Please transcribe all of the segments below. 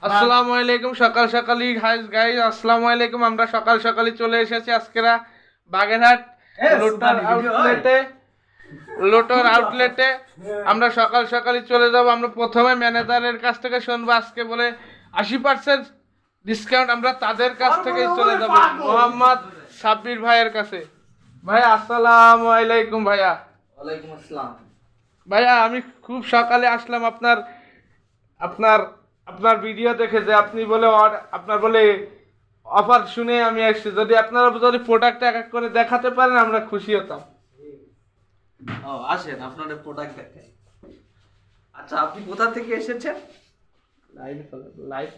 আসসালামু আলাইকুম। সকাল সকালই গাইস আসসালামু আলাইকুম। আমরা সকাল সকালই চলে এসেছি আজকেরা বাগেরহাট লোটর আউটলেটে আমরা সকাল সকালই চলে যাব। আমরা প্রথমে ম্যানেজারের কাছ থেকে শুনবো আজকে বলে 80% ডিসকাউন্ট। আমরা তাদের কাছ থেকেই চলে যাব মোহাম্মদ সাব্বির ভাইয়ের কাছে। ভাইয়া আসসালামু আলাইকুম। ভাইয়া ওয়ালাইকুম আসসালাম। ভাইয়া আমি খুব সকালে আসলাম আপনার আপনার আপনার ভিডিও দেখে যে আপনি বলে আপনার বলে অফার শুনে আমি আসছি। যদি আপনারা যদি প্রোডাক্ট এক এক করে দেখাতে পারেন আমরা খুশি হতাম। আসেন আপনাদের প্রোডাক্ট দেখেন। আচ্ছা, আপনি কোথা থেকে এসেছেন? লাইভ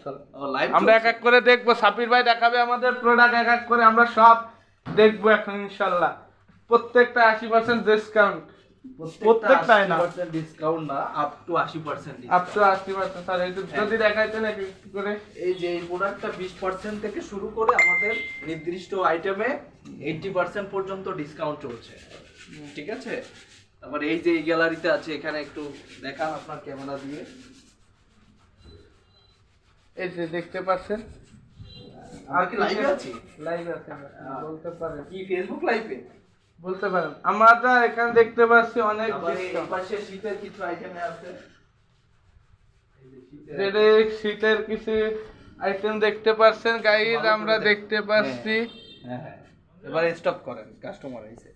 আমরা এক এক করে দেখবো, সাপির ভাই দেখাবে আমাদের প্রোডাক্ট এক এক করে, আমরা সব দেখবো এখন ইনশাল্লাহ। প্রত্যেকটা 80% ডিসকাউন্ট, প্রত্যেকটাই না ডিসকাউন্ট না, up to 80% up to 80%। Sir এই যদি দেখাইতেন এক এক করে। এই যে এই প্রোডাক্টটা 20% থেকে শুরু করে আমাদের নির্দিষ্ট আইটেমে 80% পর্যন্ত ডিসকাউন্ট চলছে। ঠিক আছে, তারপর এই যে এই গ্যালারিতে আছে, এখানে একটু দেখান আপনার ক্যামেরা দিয়ে। এই যে দেখতে পাচ্ছেন আমরা কি লাইভে আছি? লাইভে আছে, বলতে পারেন কি ফেসবুক লাইভে বলতে পারেন। আমরা এখানে দেখতে পাচ্ছি অনেক এই পাশে শীতের কিছু আইটেমে আছে। শীতের কিছু আইটেম দেখতে পাচ্ছেন গাইজ, আমরা দেখতে পাচ্ছি। হ্যাঁ, এবারে স্টপ করেন, কাস্টমার আইছে।